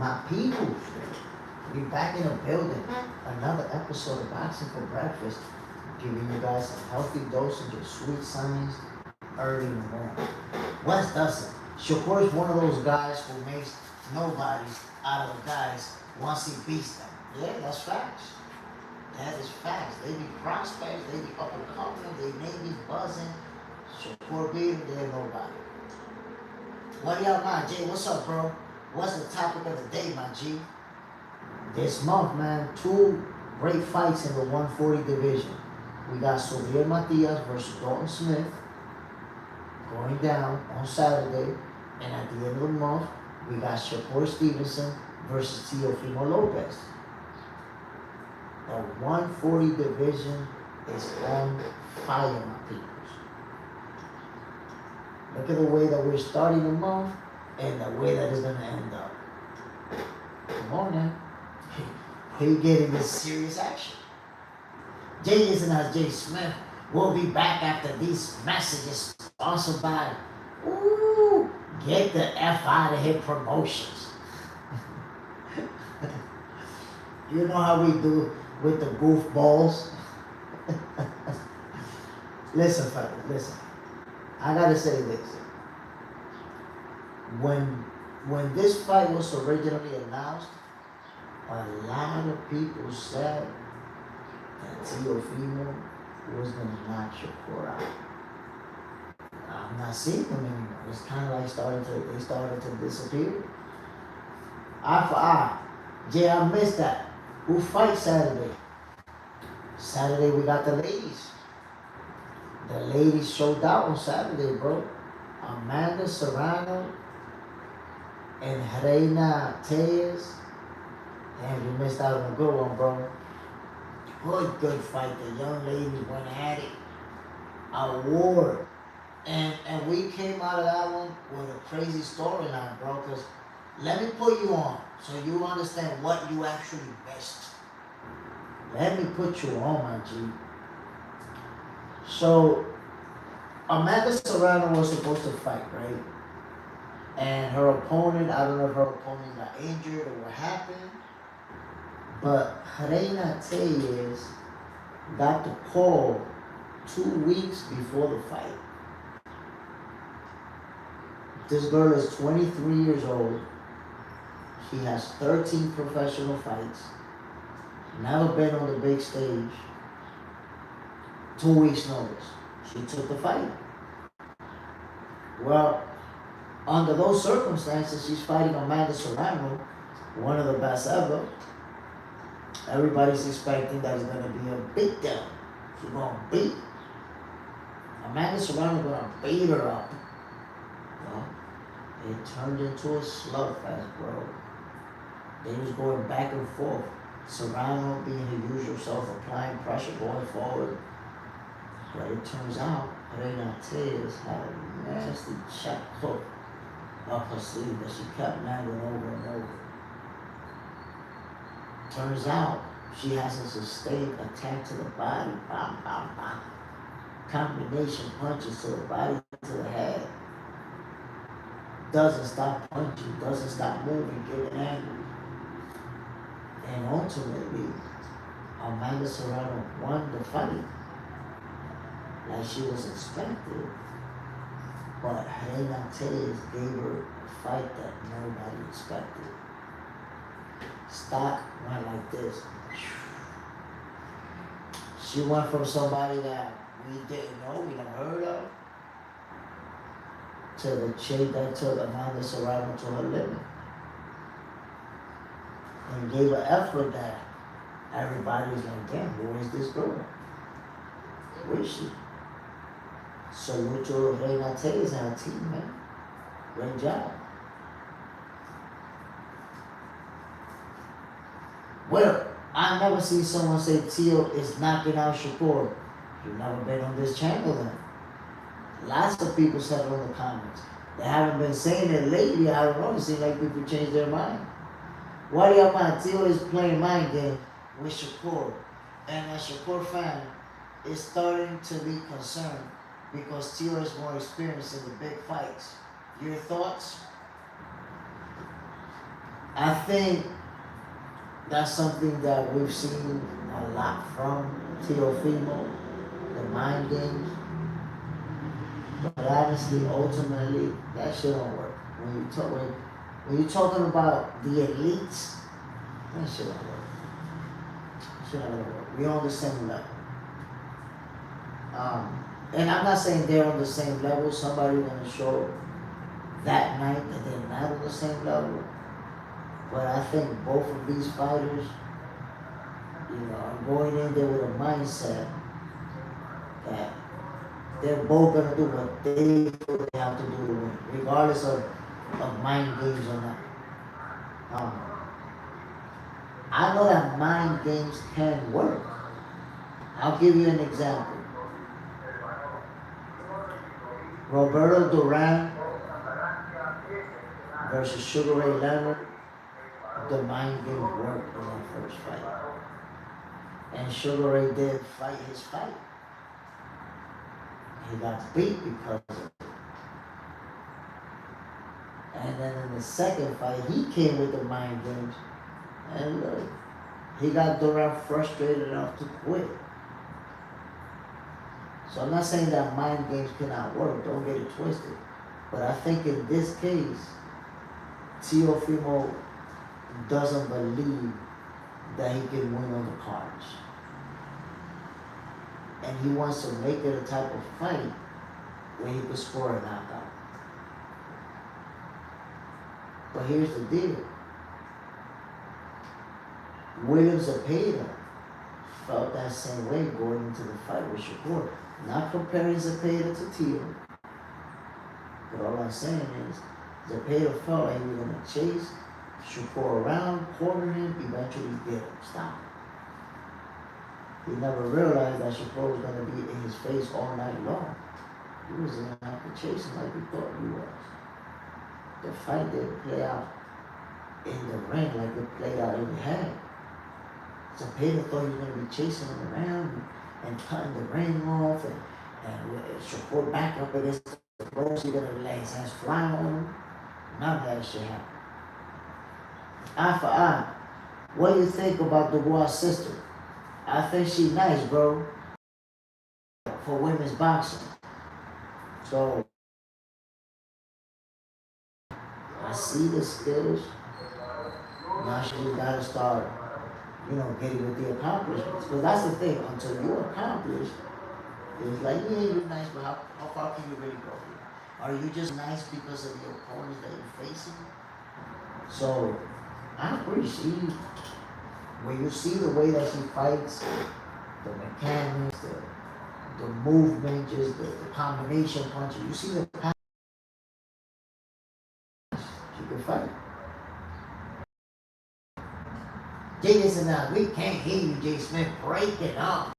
My people, we back in the building. Another episode of Boxing for Breakfast, giving you guys a healthy dosage of sweet science early in the morning. Wes doesn't. Shakur is one of those guys who makes nobodies out of the guys once he beats them. Yeah, that's facts. That is facts. They be prospects, they be up and coming, they may be buzzing. Shakur beat them, they're nobody. What do y'all mind, Jay? What's up, bro? What's the topic of the day, my G? This month, man, 2 great fights in the 140 division. We got Sylvia Matias versus Dalton Smith going down on Saturday. And at the end of the month, we got Shakur Stevenson versus Teofimo Lopez. The 140 division is on fire, my people. Look at the way that we're starting the month and the way that it's going to end up. Come on now. We're getting this serious action. Jay isn't as Jay Smith. We'll be back after these messages sponsored by Get the F Out of Here Promotions. You know how we do with the goofballs? Listen, fellas, listen. I gotta say this. When this fight was originally announced, a lot of people said that Teofimo was gonna knock Shakur out. I'm not seeing them anymore. It's kind of like they started to disappear. Eye for eye. Jay, I missed that. Who fights Saturday? Saturday we got the ladies. The ladies showed out on Saturday, bro. Amanda Serrano and Reina Tejas. Damn, you missed out on a good one, bro. Good fight. The young ladies went at it. A war. And we came out of that one with a crazy storyline, bro, because let me put you on so you understand what you actually missed. Let me put you on, my G. So, Amanda Serrano was supposed to fight, right? And her opponent, I don't know if her opponent got injured or what happened, but Reina Tejas got the call 2 weeks before the fight. This girl is 23 years old. She has 13 professional fights. Never been on the big stage. 2 weeks notice. She took the fight. Well, under those circumstances, she's fighting Amanda Serrano, one of the best ever. Everybody's expecting that it's going to be a beatdown. She's going to beat. Amanda Serrano going to beat her up. Well, it turned into a slugfest, bro. They was going back and forth. Serrano being her usual self, applying pressure, going forward. But it turns out Reina Tejas had a nasty check hook up her sleeve that she kept landing over and over. Turns out she has a sustained attack to the body. Bam, bam, bam. Combination punches to the body, to the head. Doesn't stop punching, doesn't stop moving, getting angry. And ultimately, Amanda Serrano won the fight like she was expected. But Reina Tejas gave her a fight that nobody expected. Stock went like this. She went from somebody that we didn't know, we never heard of, to the chick that took Amanda Serrano to her limit. And gave an effort that everybody's like, damn, who is this girl? Where is she? Salute to Reina Tejas and her team, man. Great job. Well, I never seen someone say Tio is knocking out Shakur. You've never been on this channel then. Lots of people said it in the comments. They haven't been saying it lately. I don't know. It seems like people change their mind. Why do y'all mind? Tio is playing mind game with Shakur. And as Shakur fan is starting to be concerned because Tio is more experienced in the big fights. Your thoughts? I think that's something that we've seen a lot from Teofimo, the mind games. But honestly, ultimately, that shit don't work. When you're talking about the elites, that shit don't work. That shit don't work. We're on the same level. And I'm not saying they're on the same level. Somebody's gonna show that night that they're not on the same level. But I think both of these fighters, are going in there with a mindset that they're both gonna do what they feel they have to do to win, regardless of mind games or not. Um, I know that mind games can work. I'll give you an example. Roberto Duran versus Sugar Ray Leonard, the mind game worked in that first fight. And Sugar Ray did fight his fight. He got beat because of it. And then in the second fight, he came with the mind games. And look, he got Duran frustrated enough to quit. So I'm not saying that mind games cannot work, don't get it twisted. But I think in this case, Teofimo doesn't believe that he can win on the cards. And he wants to make it a type of fight where he could score a knockout. But here's the deal. William Zepeda felt that same way going into the fight with Shakur. Not comparing Zepeda to Teo, but all I'm saying is Zepeda felt like he was going to chase Shakur around, corner him, eventually get him, stop him. He never realized that Shakur was going to be in his face all night long. He was going to have to chase him like he thought he was. The fight didn't play out in the ring like it played out in the head. Zepeda thought he was going to be chasing him around and cutting the ring off and Shakur back up against the ropes. He going to let his hands fly on him. None of that shit happened. Eye for eye. What do you think about Dubois' sister? I think she's nice, bro, for women's boxing. So, I see the skills. Now she just got to start, getting with the accomplishments. Because that's the thing. Until you accomplish, it's like, yeah, you're nice, but how far can you really go here? Are you just nice because of the opponents that you're facing? So, I appreciate when you see the way that she fights, the mechanics, the movement, just the combination punches. You see the pattern. She can fight. Jay, listen now, we can't hear you, Jay Smith, breaking up.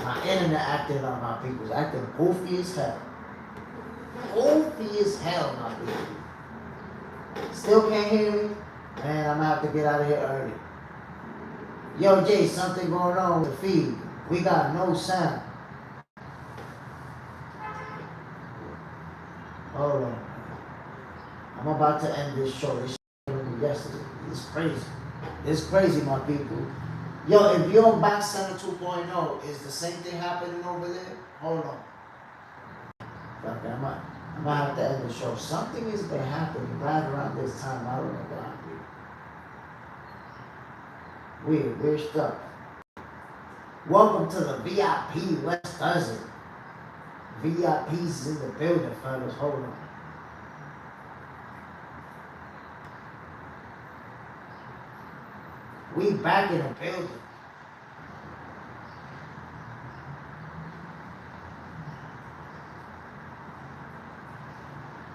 My internet acting on my people's acting goofy as hell. Goofy as hell, my people. Still can't hear me? Man, I'm gonna have to get out of here early. Yo, Jay, something going on with the feed. We got no sound. Hold on. I'm about to end this show. This shit yesterday. It's crazy. It's crazy, my people. Yo, if you're on Back Center 2.0, is the same thing happening over there? Hold on. Okay, I'm gonna have to end the show. Something has been happening right around this time. I don't know why. We're stuck. Welcome to the VIP West Cousin. VIP's in the building, fellas. Hold on. We back in the building.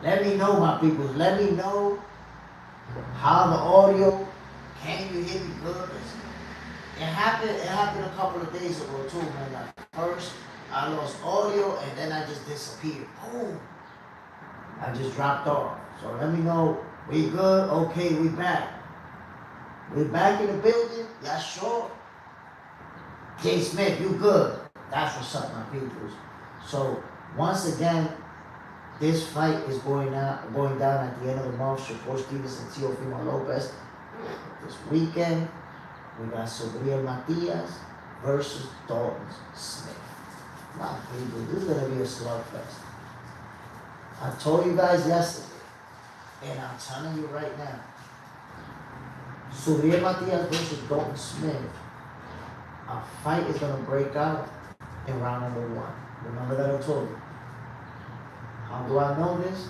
Let me know, my people. Let me know how the audio. Can you hear me good? It happened a couple of days ago too, man. Like first I lost audio and then I just disappeared. Boom. I just dropped off. So let me know. We good? Okay, we back. We back in the building? Yeah, sure. Jay Smith, you good? That's what's up, my peoples. So once again, This fight is going down at the end of the month. Shakur Stevenson, Teofimo Lopez. This weekend, we got Subriel Matias versus Dalton Smith. My people, this is gonna be a slugfest. I told you guys yesterday, and I'm telling you right now, Subriel Matias versus Dalton Smith, a fight is gonna break out in round number 1. Remember that I told you. How do I know this?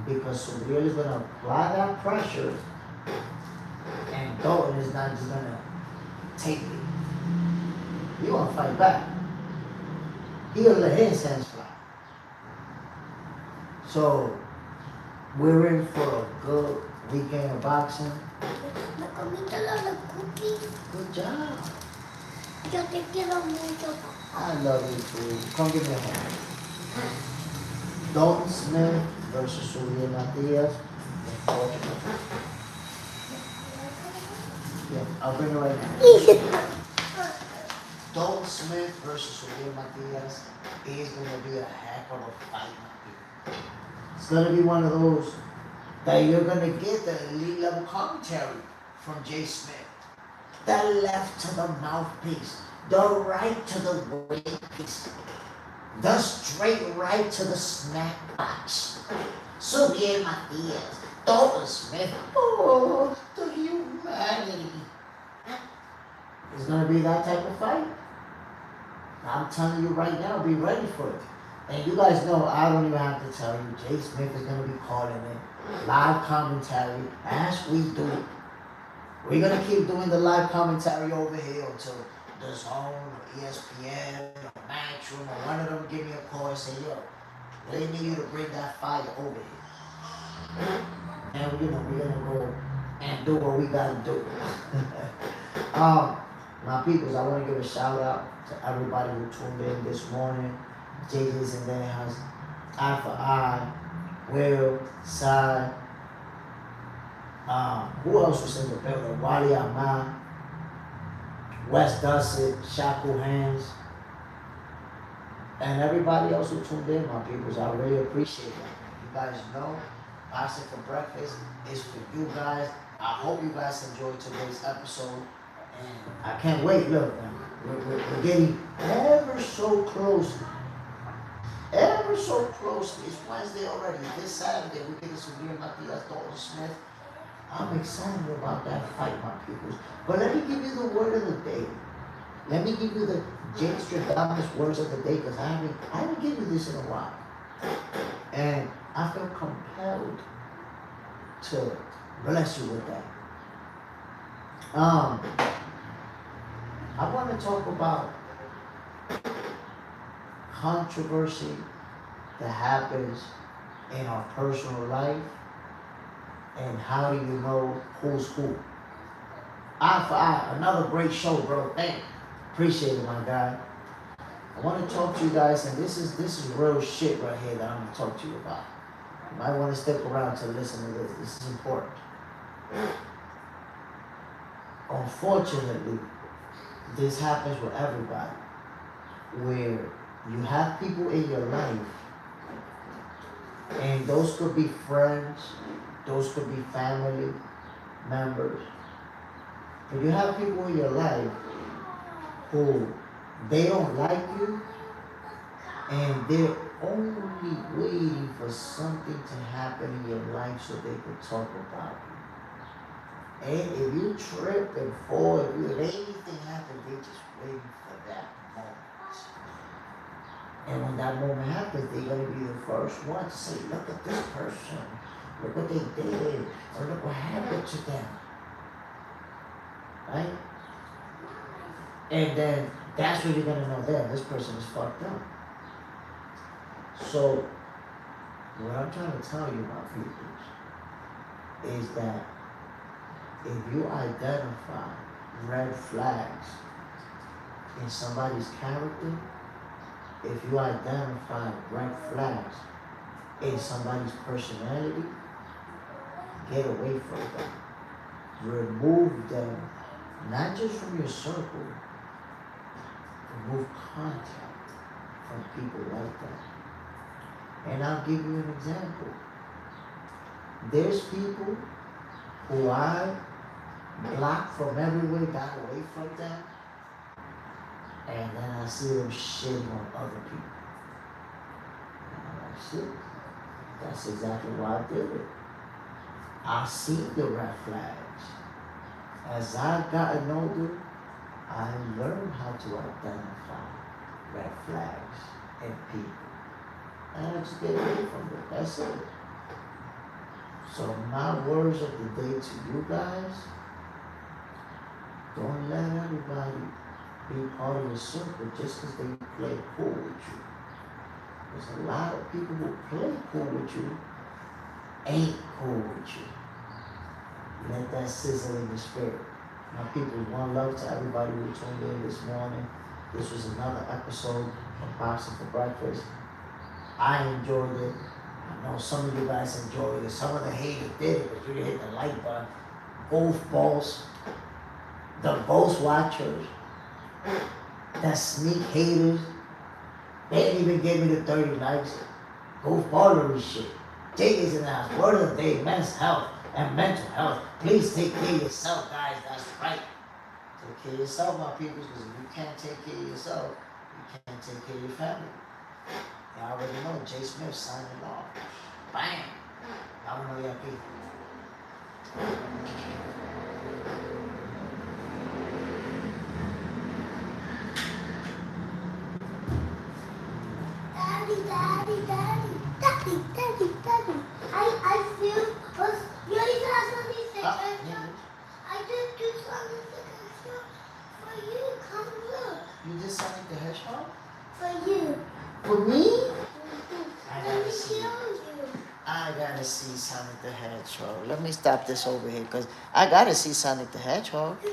Because Subriel is gonna apply that pressure, and Dalton is not just gonna take it. He gonna fight back. He gonna let his hands fly. So we're in for a good weekend of boxing. Good job. Yo te quiero mucho. I love you too. Come give me a hand. Dalton Smith versus Subriel Matias. Yeah, I'll bring it right now. Dalton Smith versus Subriel Matias is going to be a heck of a fight, my people. It's going to be one of those that you're going to get the elite level commentary from Jay Smith. The left to the mouthpiece, the right to the weight piece, the straight right to the snack box. Subriel Matias, Dalton Smith, oh, the humanity. It's going to be that type of fight. I'm telling you right now, be ready for it. And you guys know, I don't even have to tell you, Jay Smith is going to be calling it live commentary as we do. We're going to keep doing the live commentary over here until the Zone or ESPN or Matchroom or one of them give me a call and say, yo, they need you to bring that fire over here. And we're going to go and do what we got to do. My peoples, I want to give a shout out to everybody who tuned in this morning. JJ's in their house, Eye for Eye, Will, Sai, who else was in the building? Wally Ahmad, Wes Dussett, Shaku Hands, and everybody else who tuned in, my peoples. I really appreciate that. You guys know, Boxing for Breakfast is for you guys. I hope you guys enjoyed today's episode. And I can't wait. Look, we're getting ever so close. Ever so close. It's Wednesday already. This Saturday, we're getting Subriel Matias, Dalton Smith. I'm excited about that fight, my people. But let me give you the word of the day. Let me give you the James Stradamus words of the day, because I haven't given you this in a while. And I feel compelled to bless you with that. I want to talk about controversy that happens in our personal life and how do you know who's who. Eye for Eye, another great show, bro. Thank you. Appreciate it, my guy. I want to talk to you guys, and this is real shit right here that I'm going to talk to you about. You might want to stick around to listen to this. This is important. Unfortunately, this happens with everybody, where you have people in your life, and those could be friends, those could be family members, but you have people in your life who they don't like you, and they're only waiting for something to happen in your life so they could talk about you. And if you trip and fall, if anything happens, they're just waiting for that moment. And when that moment happens, they're going to be the first one to say, look at this person, look what they did, or look what happened to them. Right? And then that's when you're going to know, damn, this person is fucked up. So, what I'm trying to tell you, my people, is that if you identify red flags in somebody's character, if you identify red flags in somebody's personality, get away from them. Remove them, not just from your circle, remove contact from people like that. And I'll give you an example. There's people who I blocked from everywhere, got away from them, and then I see them shitting on other people. And I'm like, shit, that's exactly why I did it. I see the red flags. As I've gotten older, I learned how to identify red flags in people. And I just get away from it. That's it. So my words of the day to you guys, don't let everybody be part of your circle just because they play cool with you. There's a lot of people who play cool with you, ain't cool with you. Let that sizzle in your spirit. My people, one love to everybody who tuned in this morning. This was another episode of Boxing for Breakfast. I enjoyed it. I know some of you guys enjoyed it. Some of the haters did it, but you didn't hit the like button. Golf balls, the ghost watchers, that sneak haters, they didn't even give me the 30 likes. Golf ballery shit. Jake is in the house. Word of the day, men's health and mental health. Please take care of yourself, guys. That's right. Take care of yourself, my people, because if you can't take care of yourself, you can't take care of your family. Y'all already know Jay Smith signing off. Bam! Y'all know y'all people. Daddy. I feel was you even have something to say. Yeah. I just do something to for you. Come look. You just Sonic the Hedgehog? For you. For me? I Let me gotta see. show you. I gotta see Sonic the Hedgehog. Let me stop this over here, because I gotta see Sonic the Hedgehog. You